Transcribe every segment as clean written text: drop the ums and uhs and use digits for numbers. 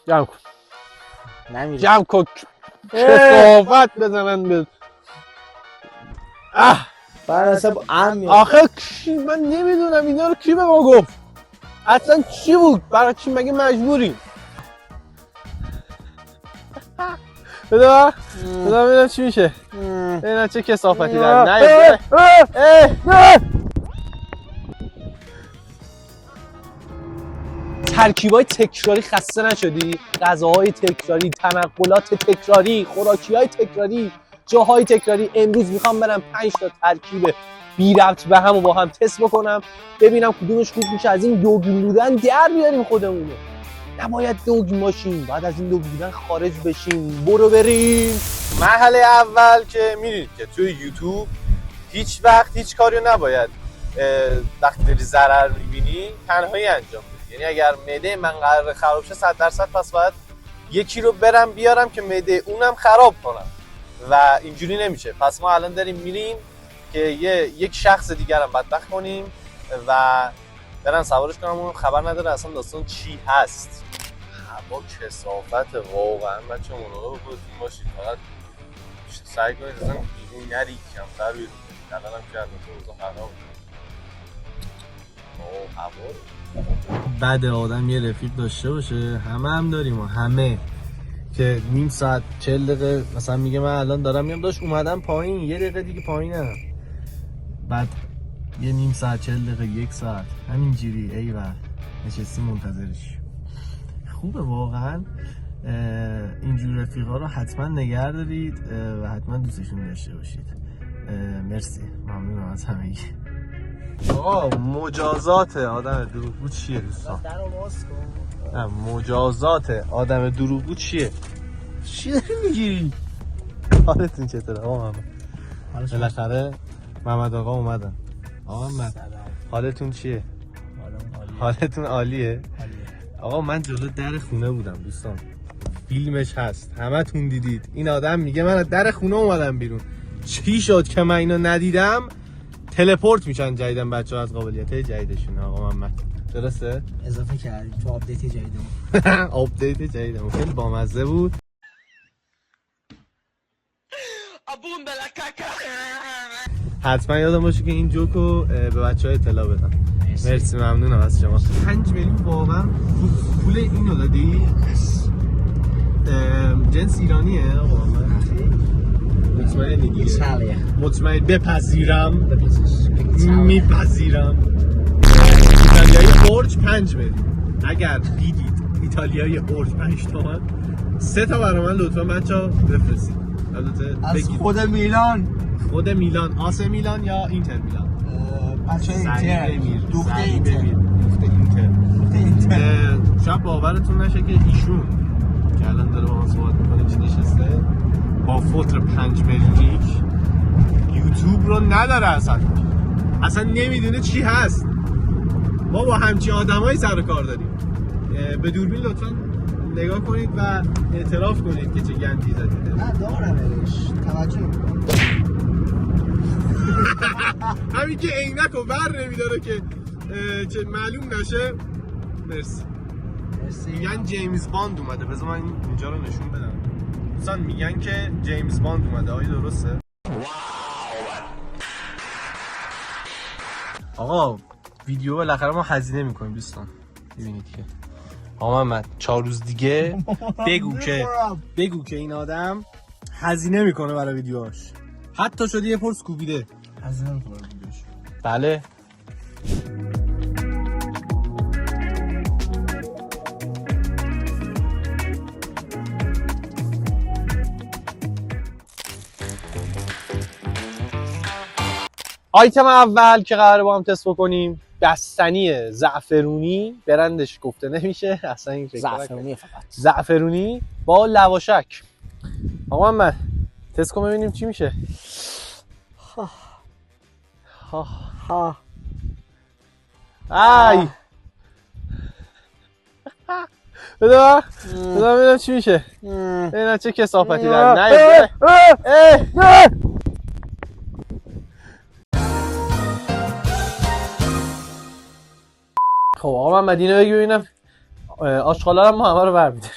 جمع کن نمیره. جمع کن کسافت بزنن به بعد اصلا آخه من نمیدونم اینا رو کی به ما گفت اصلا چی بود؟ برای چی مگه مجبوریم؟ بده ببینم چی میشه. ببینم چه کثافتی در نه. ترکیبای تکراری خسته نشدی؟ غذاهای تکراری، تنقلات تکراری، خوراکی‌های تکراری، جاهای تکراری. امروز میخوام برم 5 تا ترکیب بی ربط به هم و با هم تست بکنم ببینم کدومش خوب میشه. از این دوگیم بودن در بیاریم خودمونو. نباید دوگیم باشیم، بعد از این دوگیم بودن خارج بشیم. برو بریم. مرحله اول که میدونید که توی یوتیوب هیچ وقت هیچ کاری نباید وقتی داری ضرر میبینی تنهایی انجام بدی. یعنی اگر معده من قرار خراب شه 100% پس باید یکی رو برم بیارم که معده اونم خراب کنم و اینجوری نمیشه. پس ما الان داریم میریم که یک شخص دیگر هم بدبخت کنیم و برن سوارش کنم. اون خبر نداره اصلا داستان چی هست. هوا کثافت واقعا. بچه مراقب خودتون باشید. فقط سعی کنید اصلا بیرون نرید، کمتر بیرون. الان هم که البته اوضاع خراب بعد آدم یه رفیق داشته باشه. همه هم داریم و همه که نیم ساعت 40 دقیقه مثلا میگه من الان دارم میام داشت اومدم پایین، یه دقیقه دیگه پایینم، بعد یه نیم ساعت 40 دقیقه یک ساعت همینجوری ایول نشستی منتظرش. خوبه واقعا. اینجور رفیقا رو حتما نگه دارید و حتما دوستشون داشته باشید. مرسی، ممنونم از همگی. آقا مجازات آدم دروغگو چیه دوستان؟ مجازات آدم دروغگو چیه؟ چی داری میگیری؟ حالتون چطوره آقا محمد؟ بالاخره محمد آقا اومدن. آقا محمد حالتون چیه؟ حالتون عالیه؟ آقا من جلو در خونه بودم دوستان، فیلمش هست همتون دیدید. این آدم میگه من از در خونه اومدم بیرون. چی شد که من اینو ندیدم؟ تلپورت میشن جدیدن بچه‌ها از قابلیت‌های جدیدشون. آقا محمد درسته؟ اضافه کردیم تو آپدیت جدیدمون. آپدیت جدیدمون خیلی بامزه بود. حتما یادم باشه که این جوکو به بچه‌ها اطلاع بدم. مرسی ممنونم از شما. 5 میلیون واقعا پول اینو دادی؟ جنس ایرانیه آقا محمد؟ مطمئن دیگه. مطمئن بپذیرم. میپذیرم. ایتالیایی اورج 5 میلیون. اگر دیدید ایتالیایی اورج 5 تومن 3 تا برای من لطفا بچه‌ها بفرستید. البته از خود میلان. خود میلان، آس میلان یا اینتر میلان؟ بچه اینتر. دوخته اینتر. شاید باورتون نشه که ایشون که الان داره با ما صحبت میکنه چی نشسته با فوتر 5 میلیونیک یوتیوب رو نداره اصلا نمیدونه چی هست. ما با همچین آدمایی سر و کار داریم. به دوربین لطفا نگاه کنید و اعتراف کنید که چه گندی زدید. نه دارمش توجه میکنم. همین که عینک و بر نمیداره که چه معلوم نشه. مرسی. میگن جیمز باند اومده. بذار من اینجا رو نشون بدم. دوستان میگن که جیمز باند اومده. آیا درسته؟ آقا ویدیو بالاخره ما هزینه میکنیم دوستان. ببینید که آقا محمد 4 روز دیگه بگو که این آدم هزینه میکنه برای ویدیوهاش. حتی شده یه پرس کوبیده. هزینه میکنه ویدیوش. بله. آیتم اول که قراره با هم تست بکنیم بستنی زعفرونی، برندش گفته نمیشه اصلا، این زعفرونی فقط زعفرونی با لواشک. آقا محمد تست کن ببینیم چی میشه. ای بده ببینم چی میشه. ببینم چه کثافتی در نه. خب آقا محمد اینو بگی ببینم آشغالا رو ما همه رو برمی‌داره.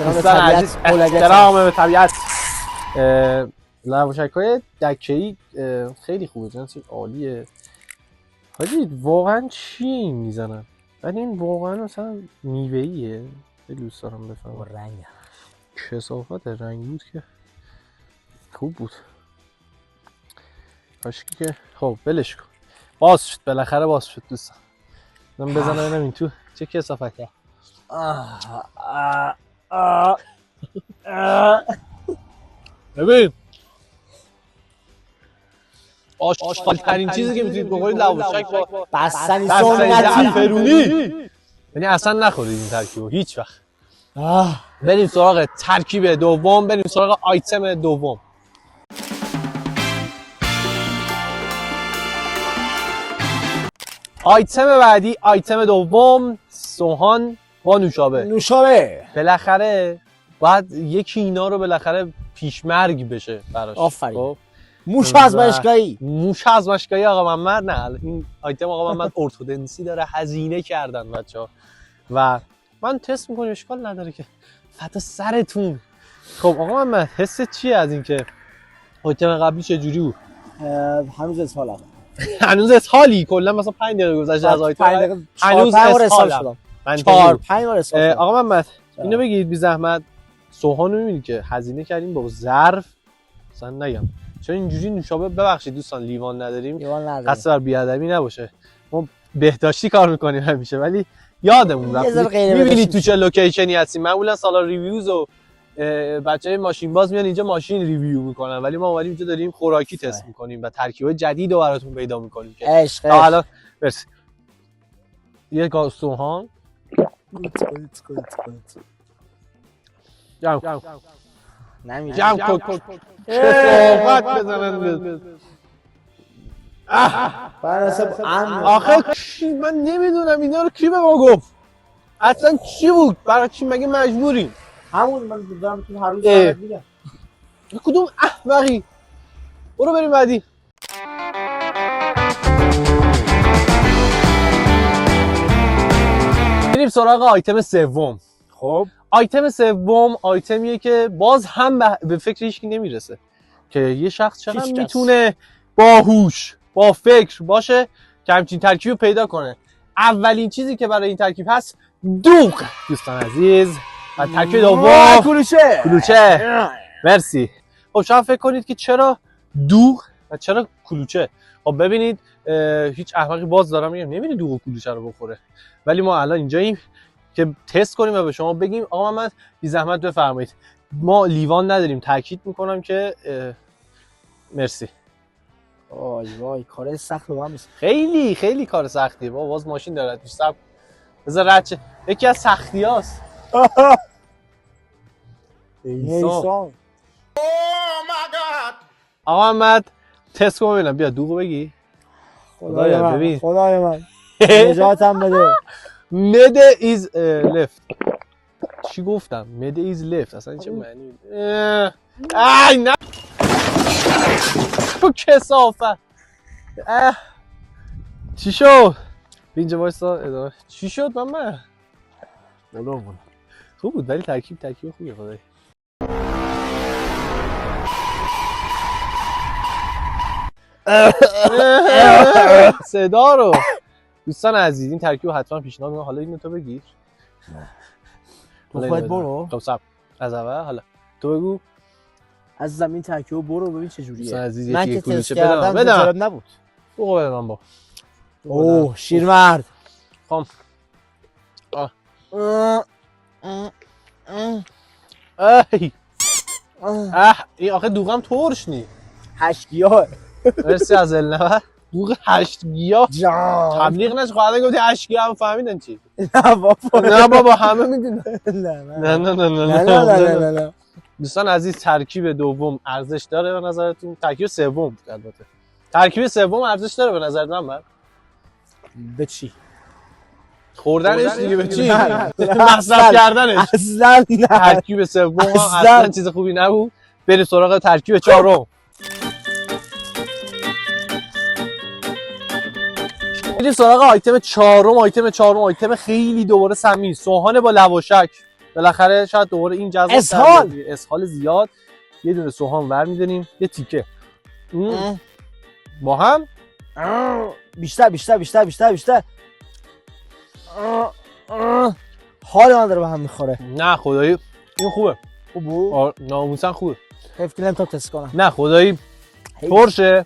احترام به طبیعت. لواشک‌های دکه‌ای خیلی خوبه، جنسی عالیه. حاجی واقعا چی این میزنن؟ ولی این واقعا مثلا میوه‌ایه. خیلی دوست دارم بفهمم. رنگ کثافت رنگ بود که خوب بود. کاشکی که خب ولش کن. باز شد بالاخره باز شد دوستان. من بزنم ببینم این تو چه کثافتی. ببین آشغال‌ترین چیزی که میتونید بخورید لواشک با بستنی سنتی زعفرونی. یعنی اصلا نخورید این ترکیبو هیچ وقت. بریم سراغ ترکیب دوم، بریم سراغ آیتم دوم. آیتم بعدی، آیتم دوم، سوهان با نوشابه. بالاخره باید یکی اینا رو بالاخره پیشمرگ بشه براش. آفرین. خب؟ موش آزمایشگاهی. موش آزمایشگاهی آقا محمد. نه این آیتم آقا محمد ارتودنسی داره، هزینه کردن بچه‌ها و من تست میکنیم، اشکال نداره که فتا سرتون. خب آقا محمد حست چیه از اینکه آیتم قبلی چه جوری بود؟ هنوز اسهالم. هنوز اسهالی؟ کلا مثلا 5 دقیقه گذشته از آیتم هنوز اسهالم. 4-5 بار اسهال. آقا محمد اینو بگید بی زحمت، سوهان رو می‌بینید که هزینه کردیم با ظرف، مثلا نگم چون اینجوری نوشابه. ببخشید دوستان لیوان نداریم، قصد بر بیادبی نباشه، ما بهداشتی کار میکنیم همیشه، ولی یادمون رفت. میبینید تو چه لوکیشنی هستیم. معمولا سالار ریویوز و بچهای ماشین باز میان اینجا ماشین ریویو میکنن، ولی ما اومدیم اینجا داریم خوراکی تست میکنیم و ترکیبات جدید رو براتون پیدا میکنیم که عشق. حالا برس یه گاز سوهان جمع کن چه صحبت بزنن. آخه من نمیدونم اینا رو کی به ما گفت اصلا چی بود؟ برای چی مگه مجبوریم؟ همون من دارم تو هر روز میگم کدوم احمقی. برو بریم بعدی. بریم سراغ آیتم سوم. خب آیتم سوم آیتمیه که باز هم به فکر هیچکی نمیرسه که یه شخص چقدر میتونه باهوش با فکر باشه که همچین ترکیب پیدا کنه. اولین چیزی که برای این ترکیب هست دوغ دوستان عزیز و ترکیب دوم کلوچه. مرسی. خب شما فکر کنید که چرا دوغ و چرا کلوچه؟ خب ببینید هیچ احمقی باز دارم میگم نمیدونی دوغ و کلوچه رو بخوره، ولی ما الان اینجاییم که تست کنیم و به شما بگیم. آقا محمد بی زحمت بفرمایید، ما لیوان نداریم، تاکید میکنم که مرسی. وای کار سخت به من میشه. خیلی خیلی کار سختیه بابا، باز ماشین دارد پیش سب بذار رد شه. یکی از سختیاست. نیسان. آقا محمد تست کن ببینم، بیا دوغو بگی. خدای من ببین. خدای من نجاتم بده. مده ایز لفت. چی گفتم؟ مده ایز لفت اصلا چه معنی؟ ای نه تو کثافت. چی شد؟ اینجا وایسا ادامه. چی شد من؟ بولو خوب بود ولی ترکیب خوبیه خدایی. صدا رو دوستان عزیز این ترکیب حتما پیشنهاد میکنم. حالا اینو تو بگیر. تو خودت برو. خب صبر از اول حالا تو بگو. از زمین ترکیب برو ببین چه جوریه. من که تست کردم جالب نبود. بگو بده من با. اوه شیرمرد. خب ای این آخه دوغم ترش نی 8 گیاه. مرسی از النبر. دوغ 8 گیاه جان تبلیغ نش خواهده گفتی 8 گیاه هم فهمیدن چی؟ نه بابا همه میدونن. نه دوستان عزیز ترکیب دوم ارزش داره به نظرتون؟ ترکیب سوم البته. ترکیب سوم ارزش داره به نظر من؟ به چی؟ خوردنش دیگه. به چی؟ مصرف کردنش. اصلا نه. ترکیب سوم اصلا چیز خوبی نبود. بریم سراغ ترکیب چهارم. بریم سراغ آیتم چهارم. آیتم خیلی دوباره سمی، سوهان با لواشک. بالاخره شاید دوباره این جذاب اسهال زیاد. یه دونه سوهان ور می‌داریم، یه تیکه با هم بیشتر حال من داره به هم میخوره. نه خدایی این خوبه. خوب بود؟ ناموسن خوبه. حیف که نمیتونم تست کنم. نه خدایی ترشه،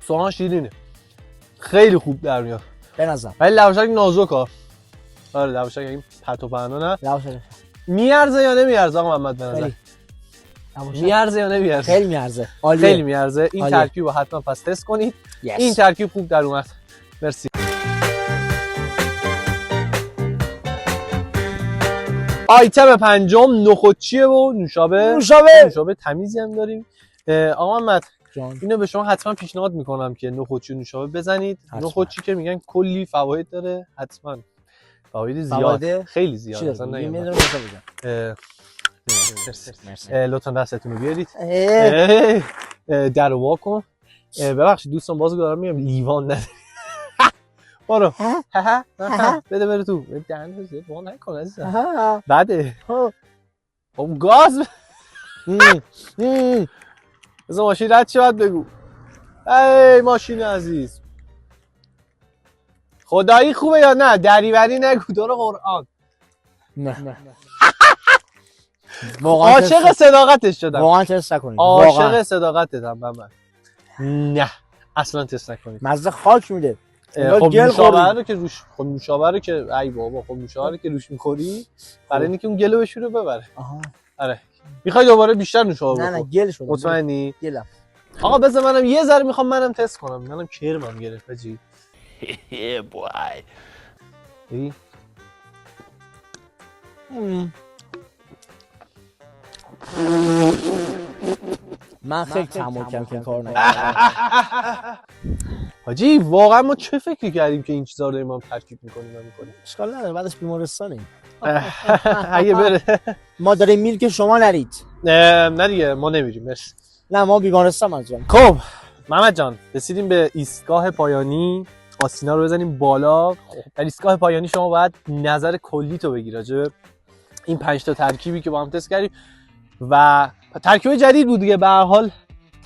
سوهان شیرینه، خیلی خوب در میاد به نظر. ولی لواشک نازکه. آره لواشک این پرت و پهنا نه. لواشک میارزه یا نمیارزه آقا محمد به نظر؟ میارزه یا نمیارزه؟ خیلی میارزه. عالیه. خیلی میارزه. این ترکیب رو حتما پس تست کنید. این ترکیب خوب در اومد. مرسی. آیتم پنجم نخودچیه و نوشابه تمیزی هم داریم. آقا محمد اینو به شما حتما پیشنهاد میکنم که نخودچی و نوشابه بزنید. نخودچی که میگن کلی فواید داره، حتما فواید زیاد، خیلی زیاد. اصلا نمیدونم مرسی. لطفا دستتون رو بیارید. در وا کن. ببخشید دوستان بازو دارم میگم لیوان نداری. برو بده بره تو. دهن زیر وا نکن عزیزم. بده. خب گاز بذار ماشین رد شد بگو. ای ماشین عزیز خدایی خوبه یا نه؟ دریوری نگو تو رو قرآن. نه عاشق صداقتش شدم. واقعا تست نکنید. عاشق صداقتت هم من. نه اصلا تست نکنید. مزه خاک میده. خب نوشابه رو که روش، خب نوشابه رو که ای بابا، خب نوشابه رو که روش میخوری برای اینکه اون گلو بشوره ببره. آره میخوای دوباره بیشتر نوشابه بخور؟ نه گل شد. مطمئنی؟ گلم. آقا بذار منم یه ذره میخوام منم تست کنم. منم کرمم گرفت حاجی. بوی من خیلی تحمل کردم کار نکردم. حاجی واقعا ما چه فکری کردیم که این چیزا رو داریم ما ترکیب میکنیم و میکنیم؟ اشکال نداره، بعدش بیمارستانیم. اگه بره ما داریم میل که شما نرید. نه دیگه ما نمیریم. مرسی. نه ما بیمارستان منظورم. خب محمد جان رسیدیم به ایستگاه پایانی. آستینا رو بزنیم بالا. در ایستگاه پایانی شما باید نظر کلی تو بگی راجع به این 5 تا ترکیبی که با هم تست کردیم و ترکیب جدید بود دیگه. به هر حال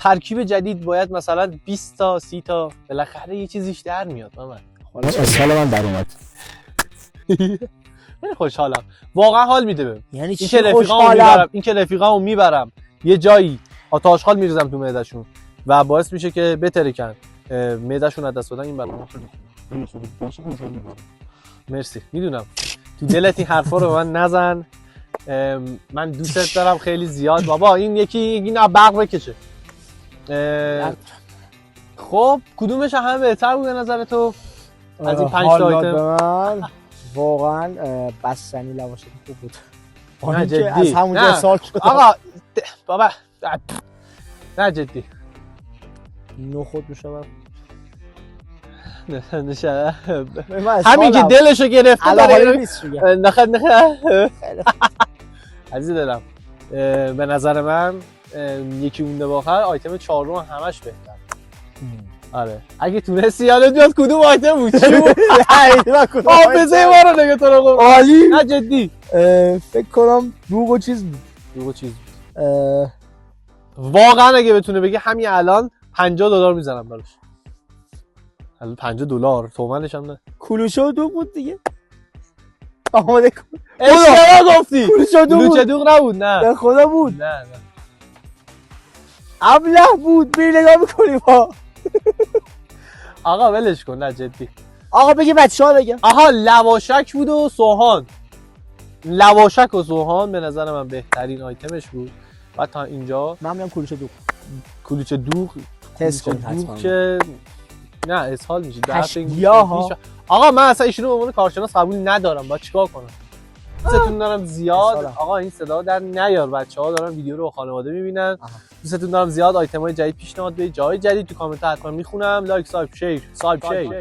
ترکیب جدید باید مثلا 20 تا 30 تا بالاخره یه چیزیش در میاد. محمد حالا اسهال من در اومد. خیلی خوشحالم واقعا، حال میده بهم. یعنی این که رفیقامو میبرم، این که رفیقامو میبرم یه جایی آتاشخال میریزم تو معدهشون و باعث میشه که بترکن معدهشون از دست بدن. این برام مرسی. میدونم تو دلت این حرفا رو به من نزن. من دوستت دارم خیلی زیاد بابا. این یکی اینا برق بکشه. خب کدومش همه بهتر بود به نظر تو از این 5 تا آیتم؟ واقعا بستنی لواشک خوب بود. نه جدی از همونجا سال شد. آقا بابا نه جدی نخود میشم. نشه همین که دلشو گرفته داره. نخد عزیز دلم به نظر من یکی مونده باخر آیتم 4 همش بهتر. آره اگه تونستی یادت بیاد کدوم آیتم بود چی بود؟ حافظه ما رو نگه تو رو قربان. عالی. نه جدی فکر کنم دوغ و چیز بود. واقعا اگه بتونه بگه همین الان $50 میزنم براش. $50 تومنش هم نه. کلوچه و دوغ بود دیگه. آماده کن. اشتباه گفتی. کلوچه دوغ نبود. نه به خدا بود. نه ابله بود. بری نگاه میکنی با آقا ولش کن. نه جدی آقا بگی بچه‌ها بگم. آها لواشک بود و سوهان. لواشک و سوهان به نظر من بهترین آیتمش بود. بعد تا اینجا من میگم کلوچه دوغ تست کن حتما. که نه اسهال میشه. تشگیاه. آقا من اصلا ایشونو به عنوان کارشناس قبول ندارم. باید چیکار کنم؟ دوستتون دارم زیاد. آقا این صدا در نیار. بچه‌ها دارن ویدیو رو با خانواده میبینن. دوستتون دارم زیاد آیتم‌های جدید پیشنهاد بدید. جای جدید تو کامنت حتما میخونم. لایک سابسکرایب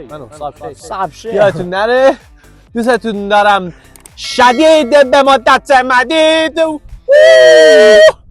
یادتون نره. دوستتون دارم شدید به مدت مدید.